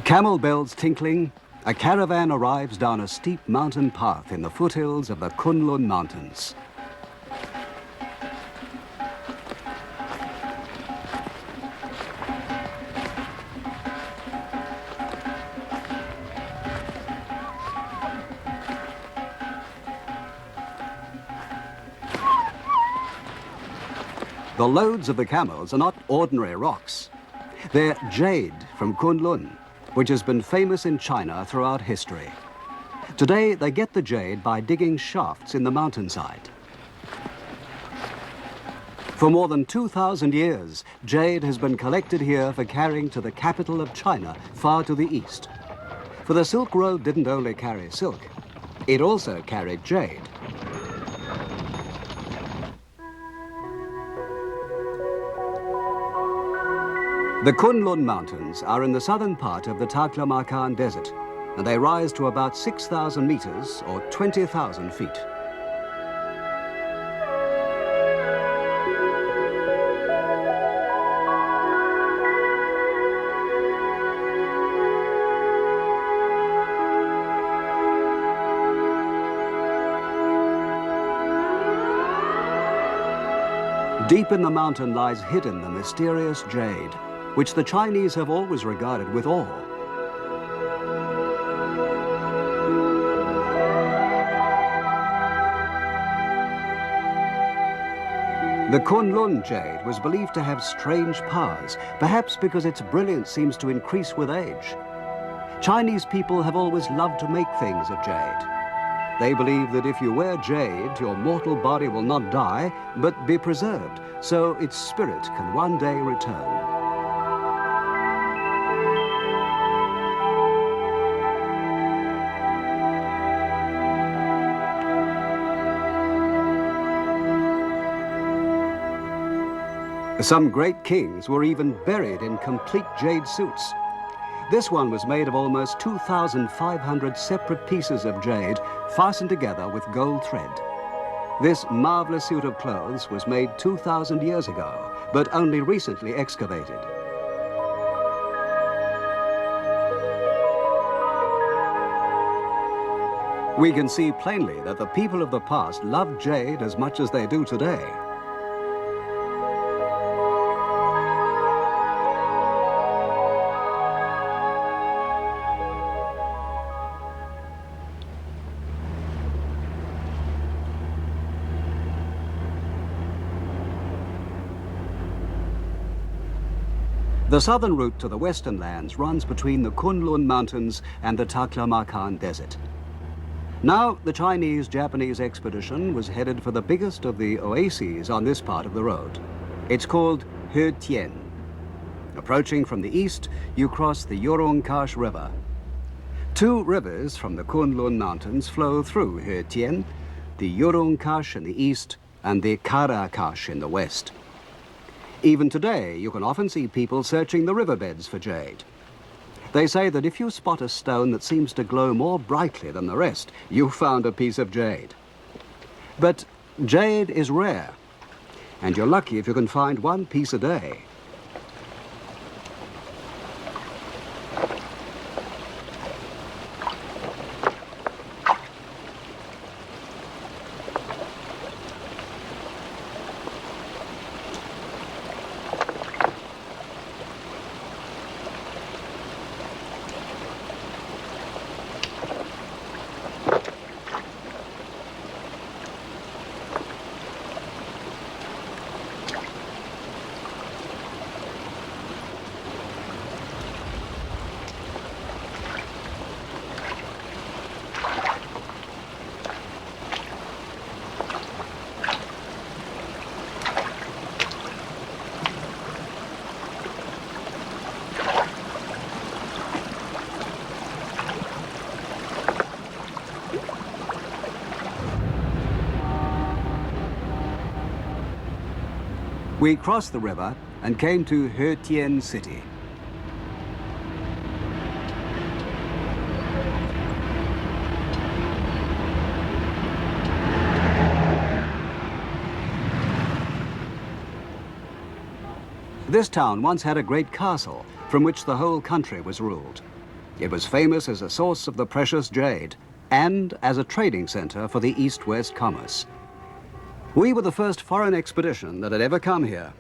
Camel bells tinkling, a caravan arrives down a steep mountain path in the foothills of the Kunlun Mountains. The loads of the camels are not ordinary rocks. They're jade from Kunlun, which has been famous in China throughout history. Today, they get the jade by digging shafts in the mountainside. For more than 2,000 years, jade has been collected here for carrying to the capital of China, far to the east. For the Silk Road didn't only carry silk, it also carried jade. The Kunlun Mountains are in the southern part of the Taklamakan Desert, and they rise to about 6,000 meters or 20,000 feet. Deep in the mountain lies hidden the mysterious jade, which the Chinese have always regarded with awe. The Kunlun jade was believed to have strange powers, perhaps because its brilliance seems to increase with age. Chinese people have always loved to make things of jade. They believe that if you wear jade, your mortal body will not die, but be preserved, so its spirit can one day return. Some great kings were even buried in complete jade suits. This one was made of almost 2,500 separate pieces of jade fastened together with gold thread. This marvelous suit of clothes was made 2,000 years ago, but only recently excavated. We can see plainly that the people of the past loved jade as much as they do today. The southern route to the western lands runs between the Kunlun Mountains and the Taklamakan Desert. Now, the Chinese-Japanese expedition was headed for the biggest of the oases on this part of the road. It's called Khotan. Approaching from the east, you cross the Urungkash River. Two rivers from the Kunlun Mountains flow through Khotan, the Urungkash in the east and the Karakash in the west. Even today, you can often see people searching the riverbeds for jade. They say that if you spot a stone that seems to glow more brightly than the rest, you've found a piece of jade. But jade is rare, and you're lucky if you can find one piece a day. We crossed the river and came to Khotan city. This town once had a great castle from which the whole country was ruled. It was famous as a source of the precious jade and as a trading center for the east-west commerce. We were the first foreign expedition that had ever come here.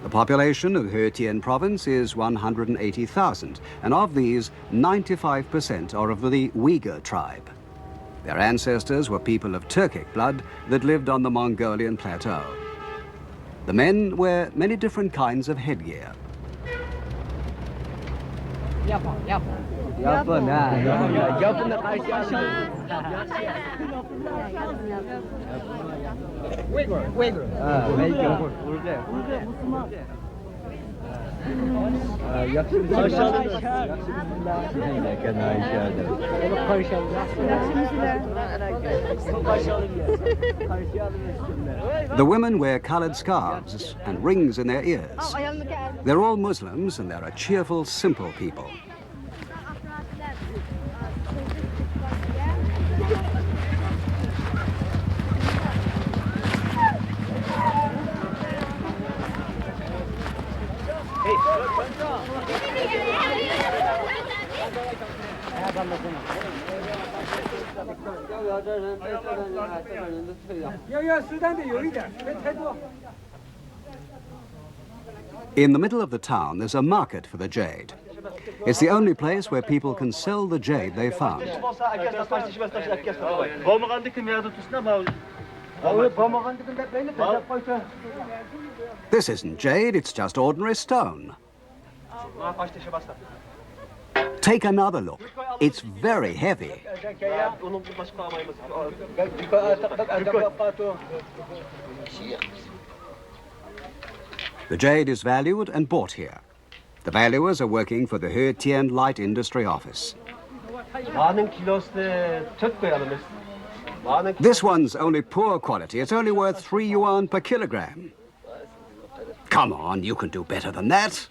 The population of Khotan province is 180,000, and of these, 95% are of the Uyghur tribe. Their ancestors were people of Turkic blood that lived on the Mongolian plateau. The men wear many different kinds of headgear. The women wear colored scarves and rings in their ears. They're all Muslims, and they're a cheerful, simple people. In the middle of the town, there's a market for the jade. It's the only place where people can sell the jade they found. This isn't jade, it's just ordinary stone. Take another look. It's very heavy. The jade is valued and bought here. The valuers are working for the Khotan Light Industry Office. This one's only poor quality. It's only worth 3 yuan per kilogram. Come on, you can do better than that.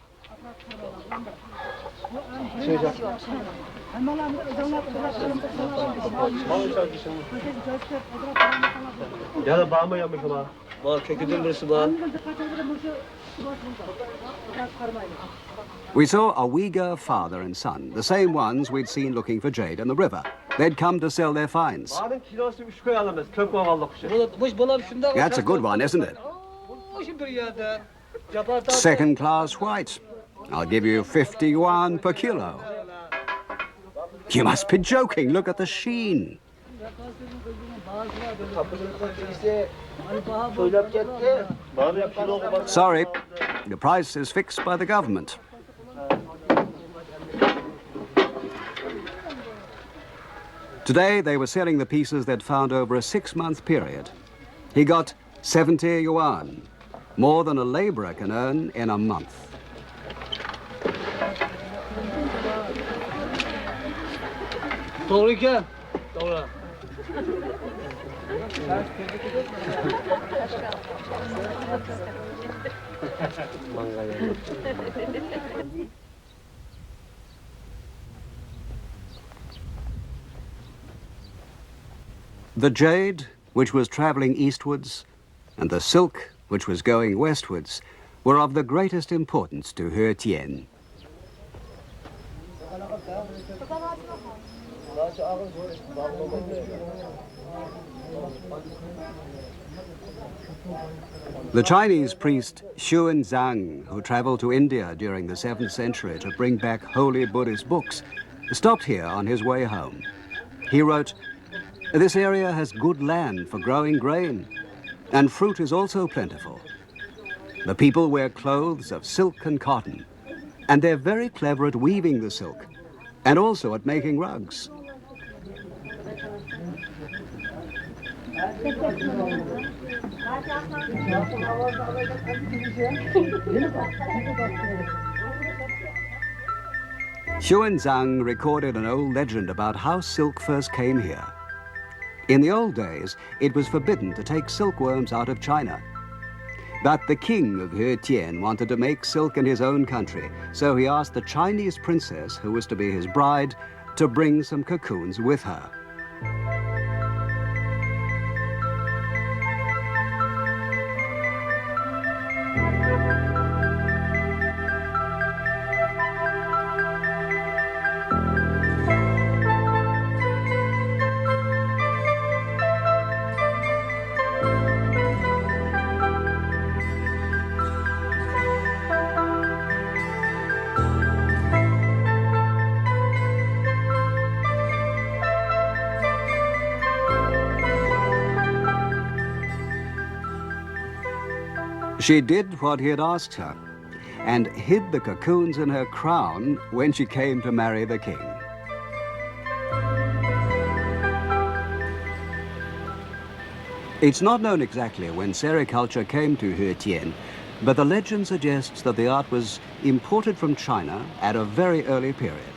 We saw a Uyghur father and son, the same ones we'd seen looking for jade in the river. They'd come to sell their finds. That's a good one, isn't it? Second-class white. I'll give you 50 yuan per kilo. You must be joking. Look at the sheen. Sorry, the price is fixed by the government. Today, they were selling the pieces they'd found over a 6-month period. He got 70 yuan, more than a laborer can earn in a month. The jade, which was traveling eastwards, and the silk, which was going westwards, were of the greatest importance to Khotan. The Chinese priest Xi'an, who traveled to India during the 7th century to bring back holy Buddhist books, stopped here on his way home. He wrote, "This area has good land for growing grain, and fruit is also plentiful. The people wear clothes of silk and cotton, and they're very clever at weaving the silk, and also at making rugs." Xi'an recorded an old legend about how silk first came here. In the old days, it was forbidden to take silkworms out of China. But the king of Khotan wanted to make silk in his own country, so he asked the Chinese princess, who was to be his bride, to bring some cocoons with her. She did what he had asked her, and hid the cocoons in her crown when she came to marry the king. It's not known exactly when sericulture came to Khotan, but the legend suggests that the art was imported from China at a very early period.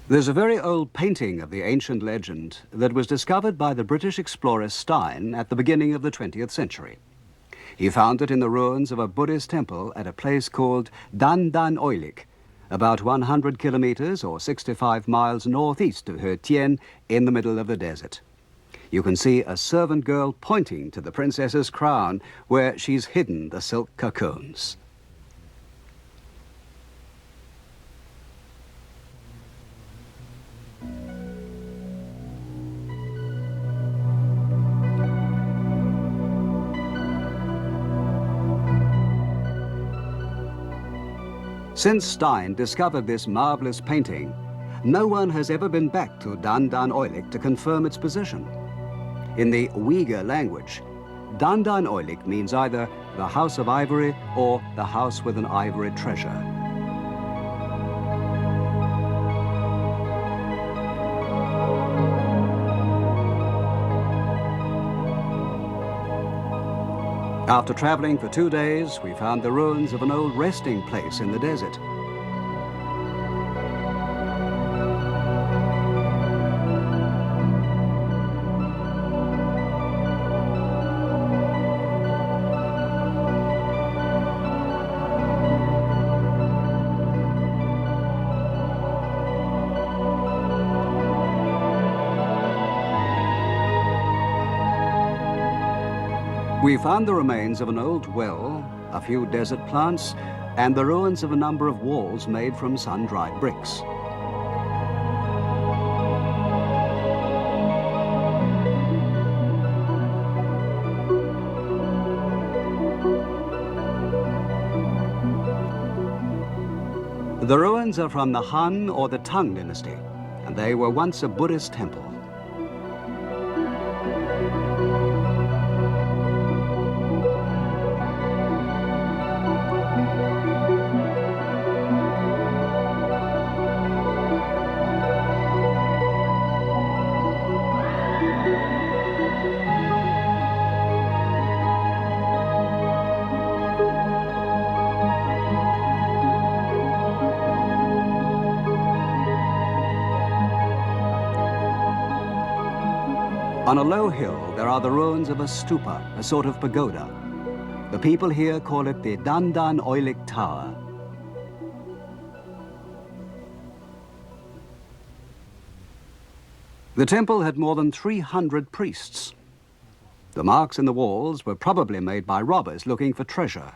There's a very old painting of the ancient legend that was discovered by the British explorer Xi'an at the beginning of the 20th century. He found it in the ruins of a Buddhist temple at a place called Dan Dan Oilik, about 100 kilometers or 65 miles northeast of Khotan in the middle of the desert. You can see a servant girl pointing to the princess's crown where she's hidden the silk cocoons. Since Stein discovered this marvelous painting, no one has ever been back to Dan Dan Oilik to confirm its position. In the Uyghur language, Dan Dan Oilik means either the house of ivory or the house with an ivory treasure. After traveling for 2 days, we found the ruins of an old resting place in the desert. We found the remains of an old well, a few desert plants, and the ruins of a number of walls made from sun-dried bricks. The ruins are from the Han or the Tang dynasty, and they were once a Buddhist temple. On a low hill, there are the ruins of a stupa, a sort of pagoda. The people here call it the Dan Dan Oilik Tower. The temple had more than 300 priests. The marks in the walls were probably made by robbers looking for treasure.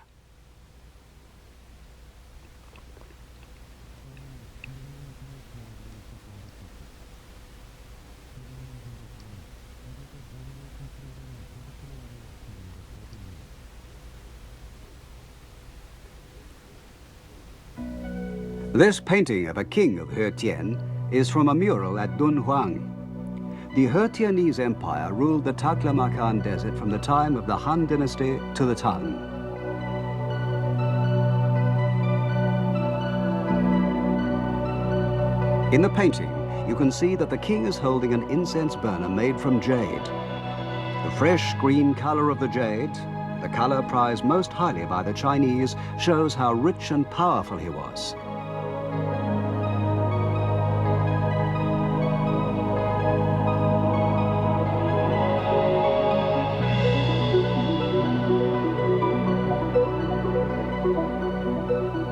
This painting of a king of Khotan is from a mural at Dunhuang. The Khotanese Empire ruled the Taklamakan Desert from the time of the Han dynasty to the Tang. In the painting, you can see that the king is holding an incense burner made from jade. The fresh green color of the jade, the color prized most highly by the Chinese, shows how rich and powerful he was.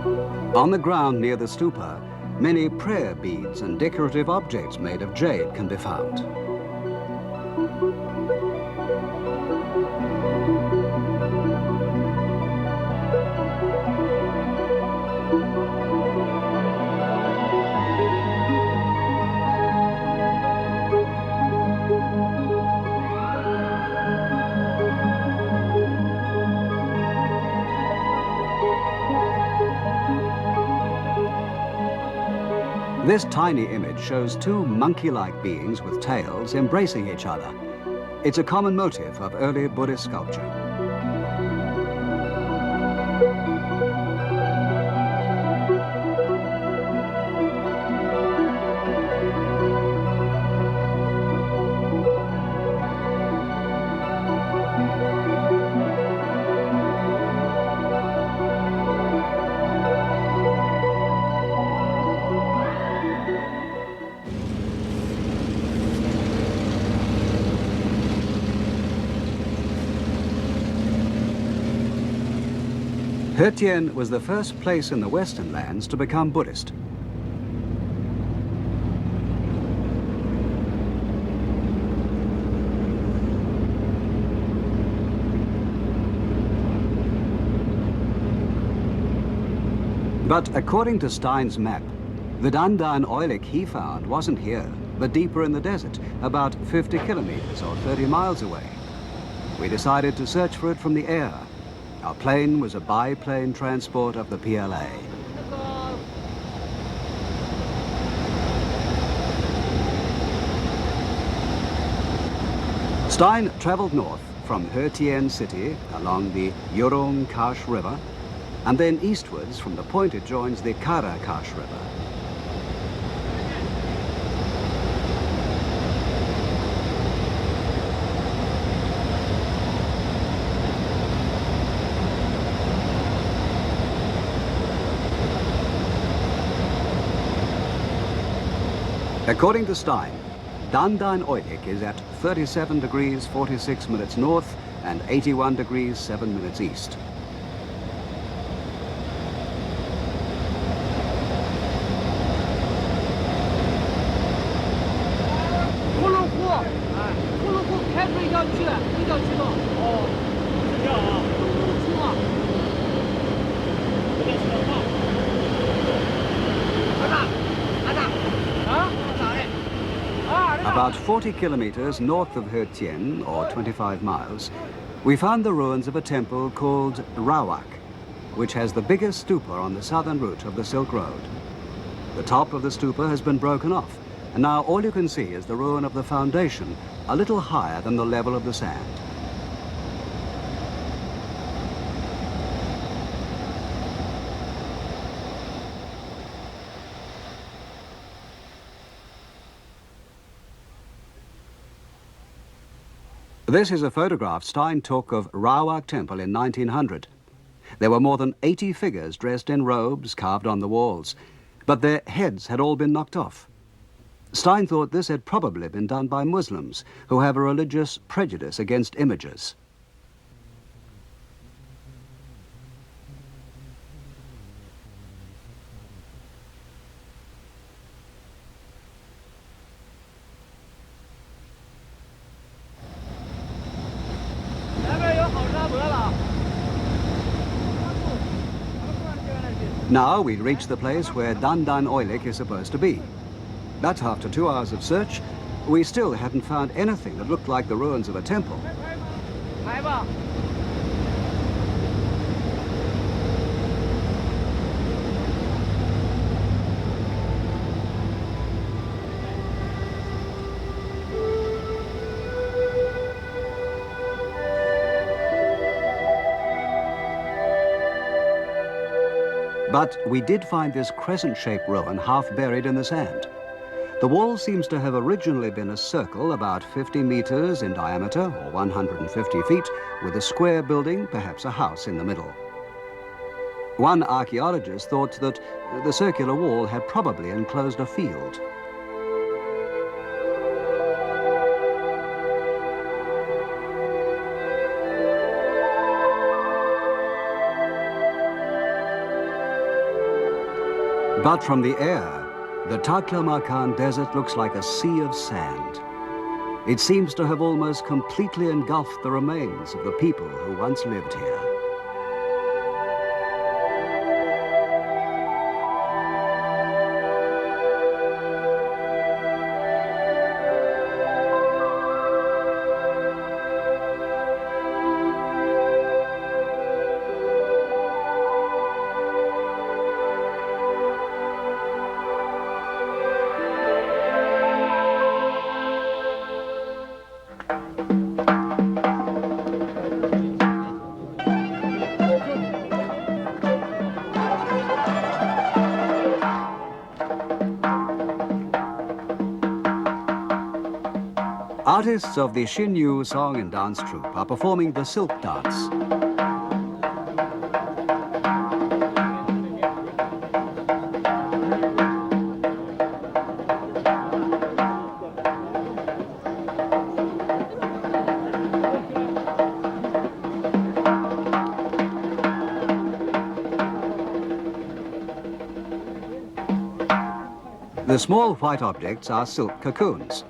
On the ground near the stupa, many prayer beads and decorative objects made of jade can be found. This tiny image shows two monkey-like beings with tails embracing each other. It's a common motif of early Buddhist sculpture. Xi'an was the first place in the Western lands to become Buddhist. But according to Stein's map, the Dandan oilik he found wasn't here, but deeper in the desert, about 50 kilometers or 30 miles away. We decided to search for it from the air. Our plane was a biplane transport of the PLA. Stein traveled north from Xi'an city along the Yurong-Kash River, and then eastwards from the point it joins the Kara-Kash River. According to Stein, Dandan oilik is at 37 degrees 46 minutes north and 81 degrees 7 minutes east. About 40 kilometers north of Xi'an, or 25 miles, we found the ruins of a temple called Rawak, which has the biggest stupa on the southern route of the Silk Road. The top of the stupa has been broken off, and now all you can see is the ruin of the foundation, a little higher than the level of the sand. This is a photograph Stein took of Rawak Temple in 1900. There were more than 80 figures dressed in robes carved on the walls, but their heads had all been knocked off. Stein thought this had probably been done by Muslims, who have a religious prejudice against images. Now we reach the place where Dandan oilik is supposed to be. But after 2 hours of search, we still hadn't found anything that looked like the ruins of a temple. But we did find this crescent-shaped ruin half buried in the sand. The wall seems to have originally been a circle about 50 meters in diameter, or 150 feet, with a square building, perhaps a house, in the middle. One archaeologist thought that the circular wall had probably enclosed a field. But from the air, the Taklamakan Desert looks like a sea of sand. It seems to have almost completely engulfed the remains of the people who once lived here. Artists of the Xinyu song and dance troupe are performing the silk dance. The small white objects are silk cocoons.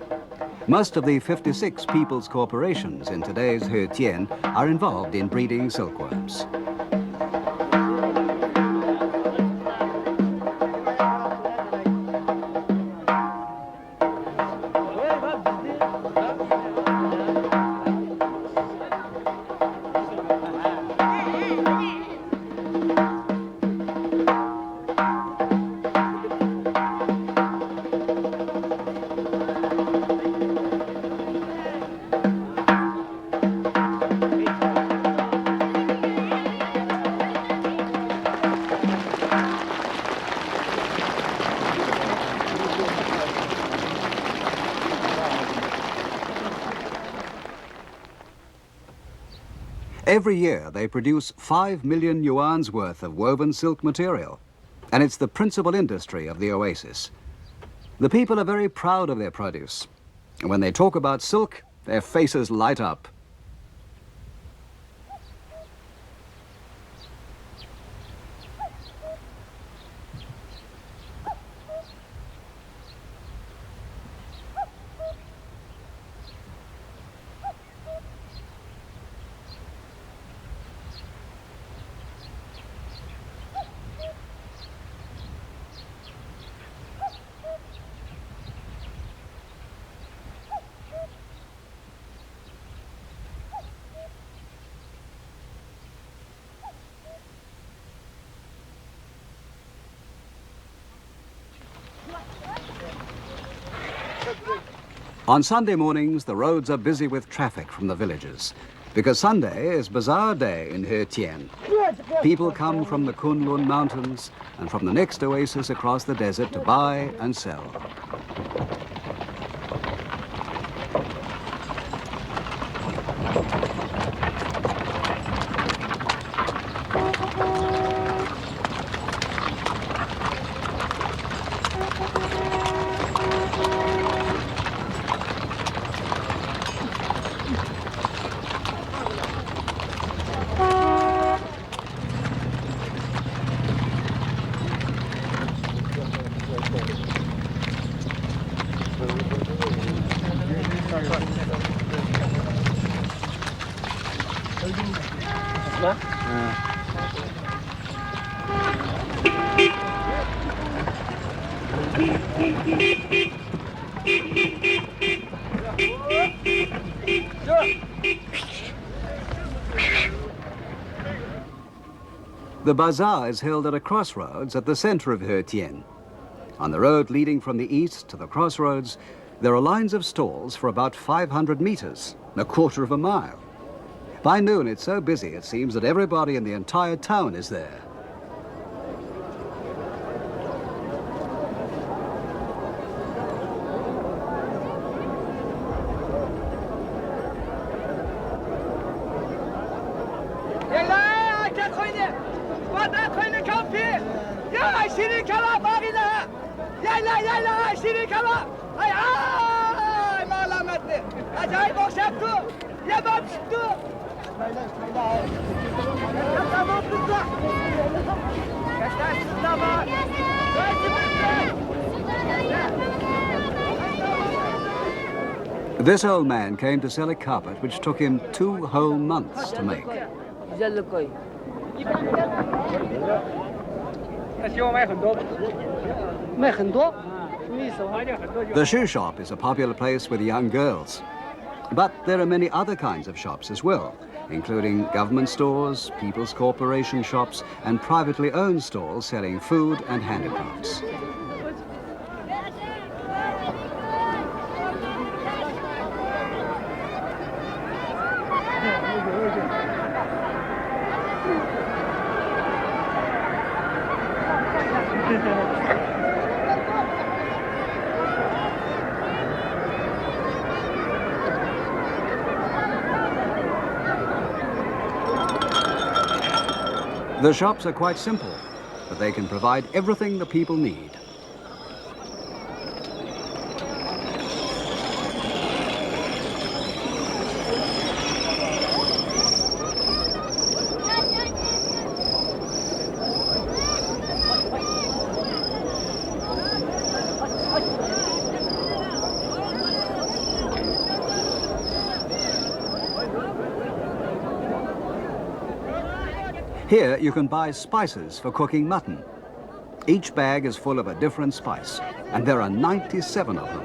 Most of the 56 people's corporations in today's Xi'an are involved in breeding silkworms. Every year, they produce 5 million yuan's worth of woven silk material, and it's the principal industry of the Oasis. The people are very proud of their produce, and when they talk about silk, their faces light up. On Sunday mornings, the roads are busy with traffic from the villages, because Sunday is Bazaar Day in Xi'an. People come from the Kunlun Mountains and from the next oasis across the desert to buy and sell. The bazaar is held at a crossroads at the center of Xi'an. On the road leading from the east to the crossroads, there are lines of stalls for about 500 meters, a quarter of a mile. By noon, it's so busy it seems that everybody in the entire town is there. This old man came to sell a carpet which took him 2 whole months to make. The shoe shop is a popular place with young girls. But there are many other kinds of shops as well, including government stores, people's corporation shops, and privately owned stalls selling food and handicrafts. The shops are quite simple, but they can provide everything the people need. Here you can buy spices for cooking mutton. Each bag is full of a different spice, and there are 97 of them.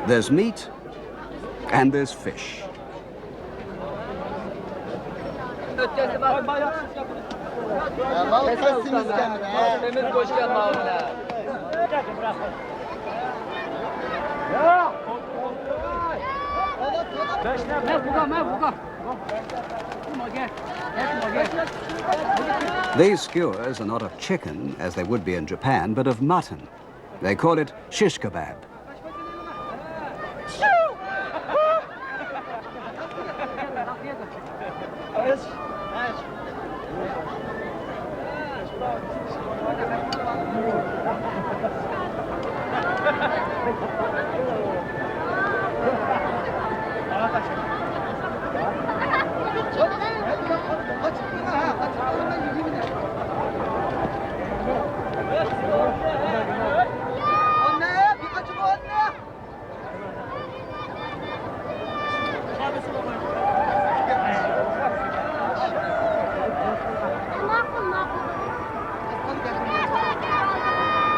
There's meat and there's fish. These skewers are not of chicken, as they would be in Japan, but of mutton. They call it shish kebab.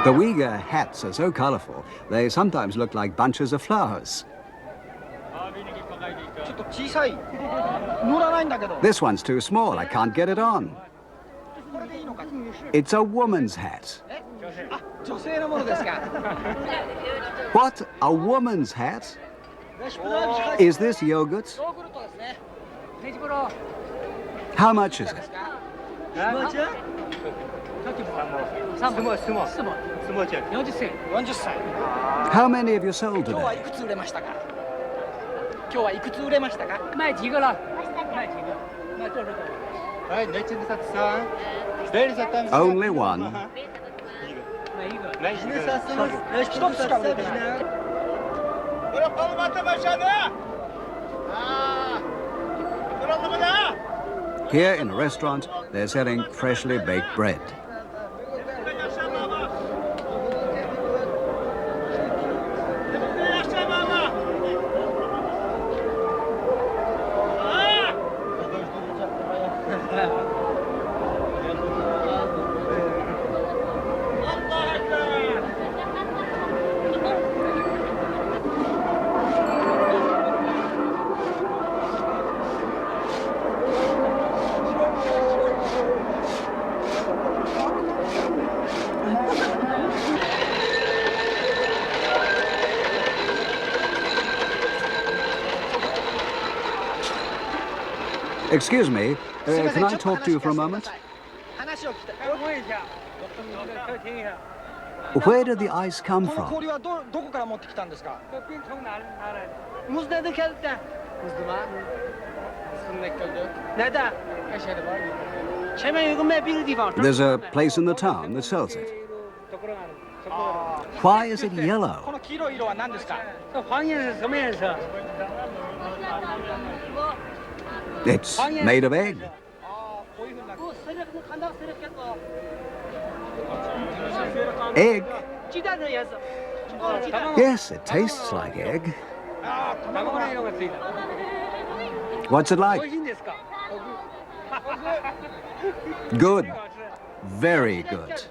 The Uyghur hats are so colorful, they sometimes look like bunches of flowers. This one's too small, I can't get it on. It's a woman's hat. What? A woman's hat? Is this yogurt? How much is it? How many have you sold today? Only one. Here in a restaurant, they're selling freshly baked bread. Excuse me, can I talk to you for a moment? Where did the ice come from? There's a place in the town that sells it. Why is it yellow? It's made of egg. Egg? Yes, it tastes like egg. What's it like? Good. Very good.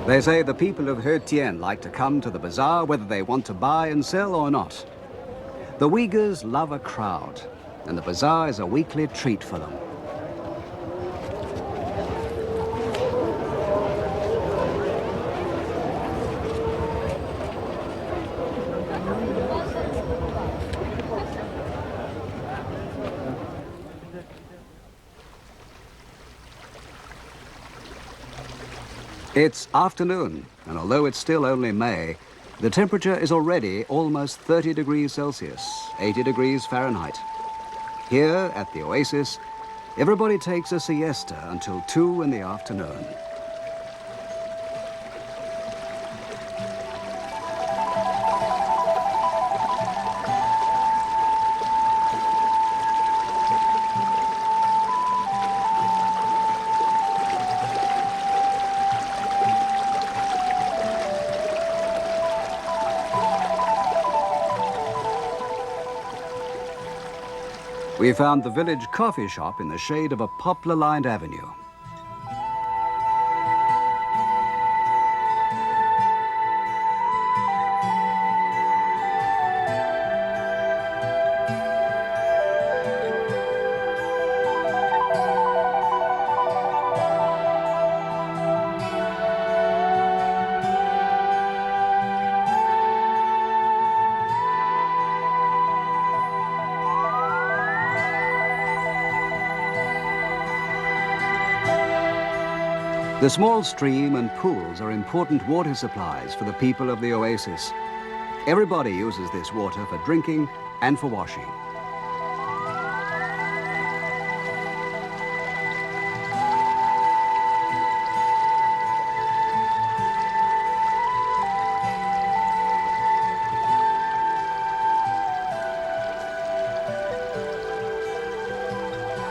They say the people of Khotan like to come to the bazaar whether they want to buy and sell or not. The Uyghurs love a crowd, and the bazaar is a weekly treat for them. It's afternoon, and although it's still only May, the temperature is already almost 30 degrees Celsius, 80 degrees Fahrenheit. Here at the Oasis, everybody takes a siesta until 2 in the afternoon. We found the village coffee shop in the shade of a poplar-lined avenue. The small stream and pools are important water supplies for the people of the Oasis. Everybody uses this water for drinking and for washing.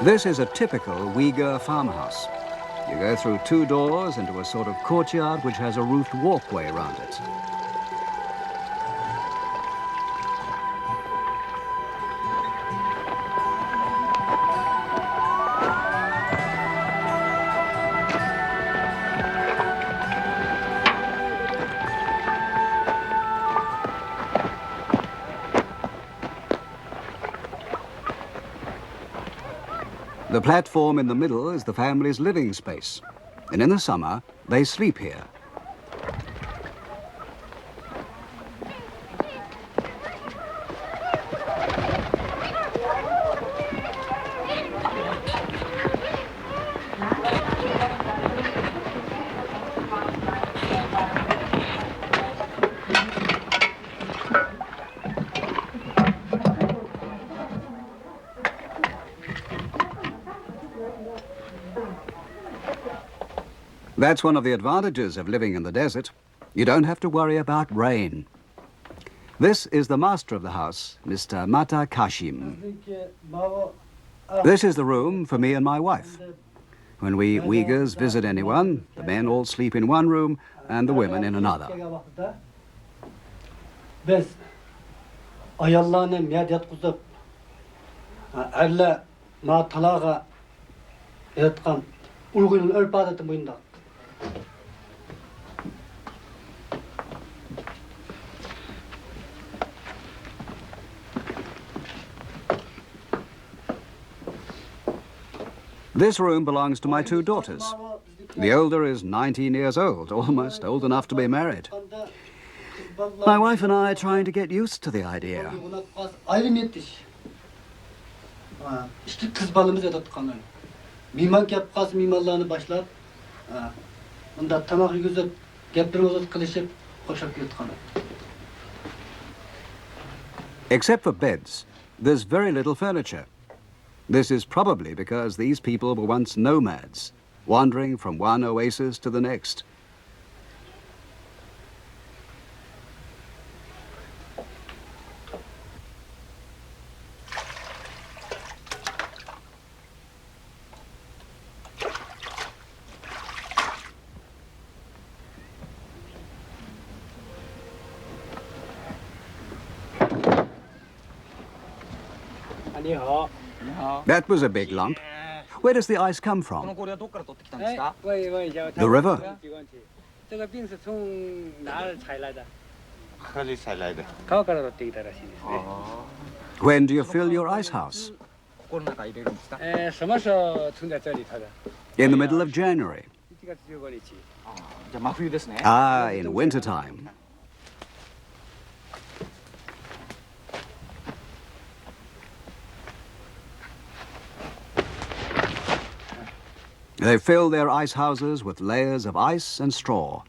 This is a typical Uyghur farmhouse. You go through 2 doors into a sort of courtyard which has a roofed walkway around it. The platform in the middle is the family's living space, and in the summer, they sleep here. That's one of the advantages of living in the desert. You don't have to worry about rain. This is the master of the house, Mr. Mata Kashim. This is the room for me and my wife. When we Uyghurs visit anyone, the men all sleep in one room and the women in another. This room belongs to my 2 daughters. The older is 19 years old, almost old enough to be married. My wife and I are trying to get used to the idea. Except for beds, there's very little furniture. This is probably because these people were once nomads, wandering from one oasis to the next. That was a big lump. Where does the ice come from? The river? When do you fill your ice house? In the middle of January. Ah, in winter time. They fill their ice houses with layers of ice and straw,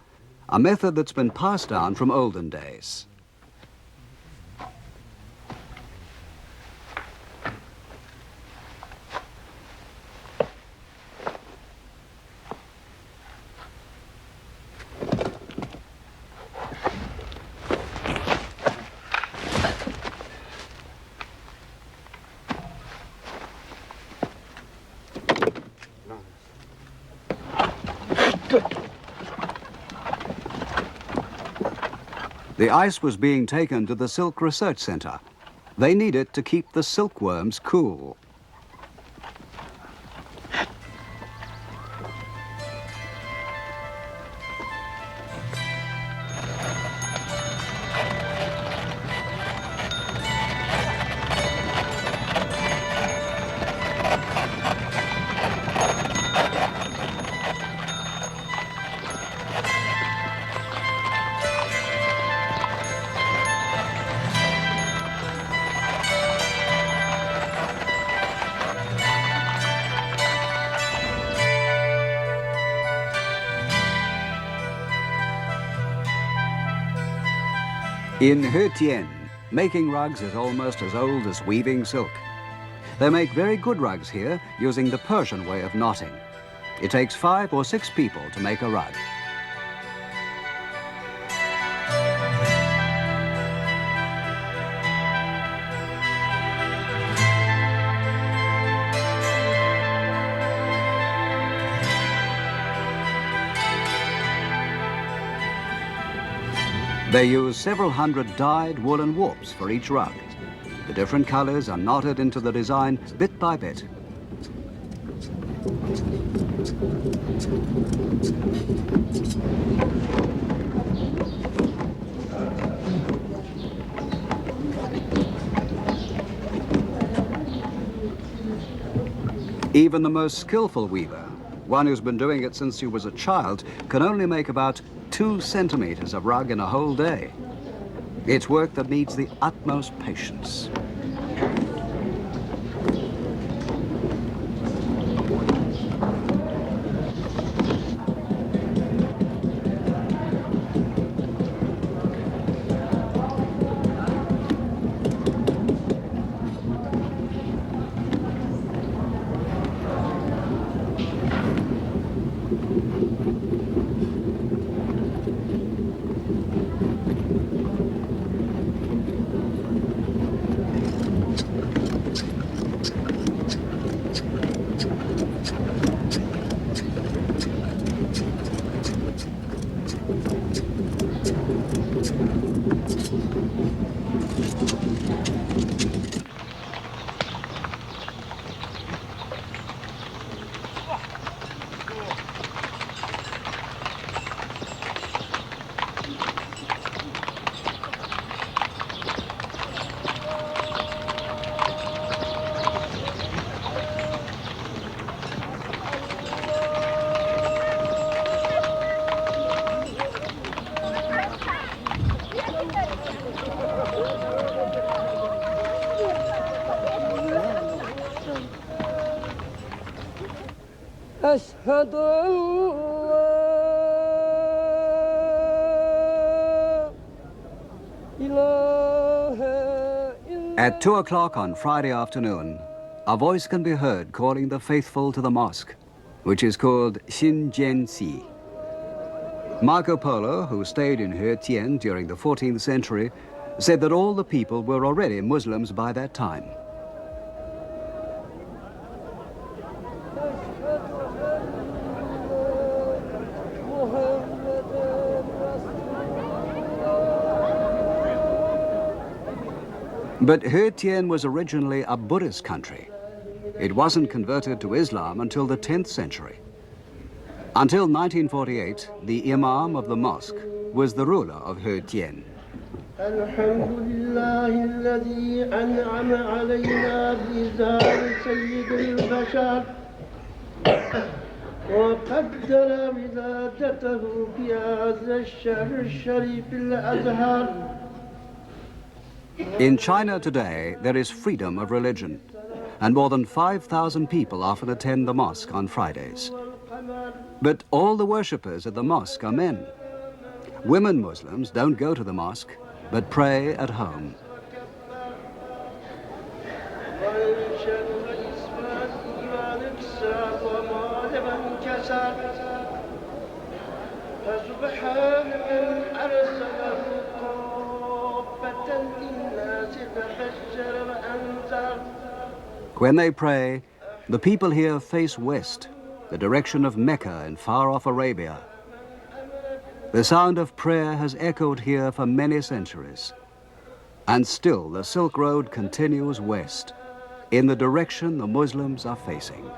a method that's been passed down from olden days. The ice was being taken to the Silk Research Center. They need it to keep the silkworms cool. In Khotan, making rugs is almost as old as weaving silk. They make very good rugs here using the Persian way of knotting. It takes 5 or 6 people to make a rug. They use several hundred dyed woolen warps for each rug. The different colors are knotted into the design bit by bit. Even the most skillful weaver, one who's been doing it since he was a child, can only make about 2 centimeters of rug in a whole day. It's work that needs the utmost patience. At 2 o'clock on Friday afternoon, a voice can be heard calling the faithful to the mosque, which is called Xinjianxi. Marco Polo, who stayed in Khotan during the 14th century, said that all the people were already Muslims by that time. But Khotan was originally a Buddhist country. It wasn't converted to Islam until the 10th century. Until 1948, the imam of the mosque was the ruler of Khotan. وقدر ولادته في هذا الشهر الشريف الأزهر. In China today, there is freedom of religion, and more than 5,000 people often attend the mosque on Fridays. But all the worshippers at the mosque are men. Women Muslims don't go to the mosque, but pray at home. When they pray, the people here face west, the direction of Mecca in far-off Arabia. The sound of prayer has echoed here for many centuries. And still the Silk Road continues west, in the direction the Muslims are facing.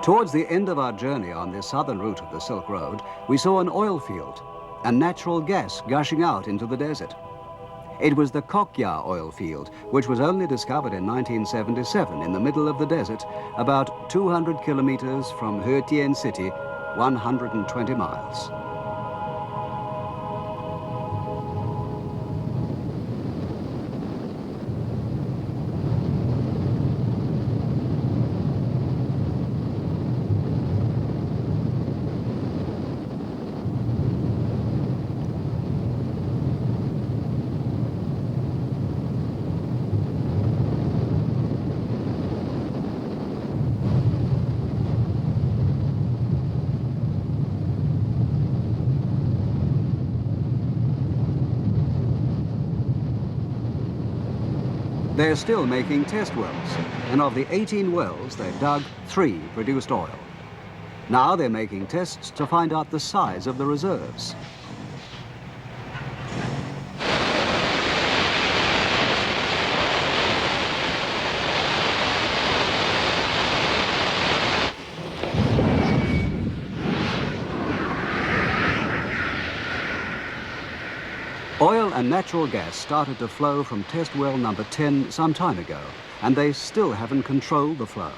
Towards the end of our journey on this southern route of the Silk Road, we saw an oil field and natural gas gushing out into the desert. It was the Kokya oil field, which was only discovered in 1977 in the middle of the desert, about 200 kilometers from Khotan city, 120 miles. They're still making test wells, and of the 18 wells they dug, 3 produced oil. Now they're making tests to find out the size of the reserves. Oil and natural gas started to flow from test well number 10 some time ago, and they still haven't controlled the flow.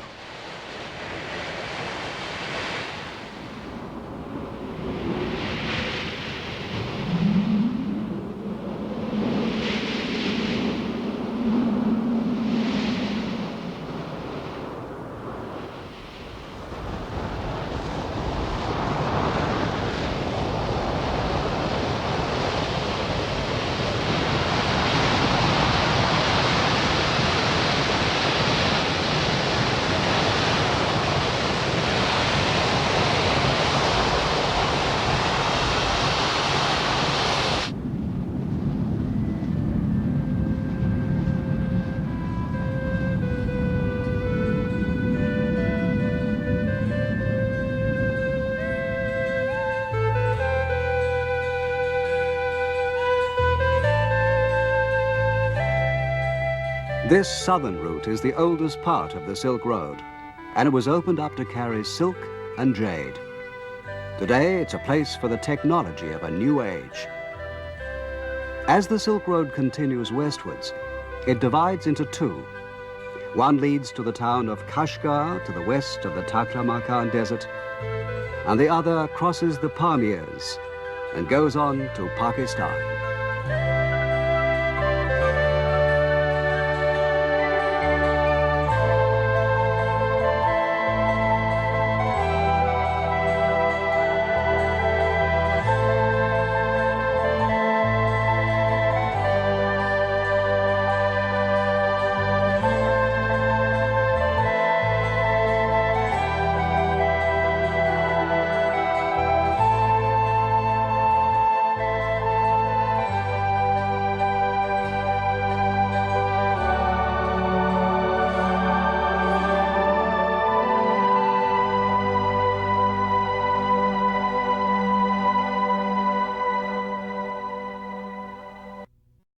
This southern route is the oldest part of the Silk Road, and it was opened up to carry silk and jade. Today, it's a place for the technology of a new age. As the Silk Road continues westwards, it divides into two. One leads to the town of Kashgar to the west of the Taklamakan Desert, and the other crosses the Pamirs and goes on to Pakistan.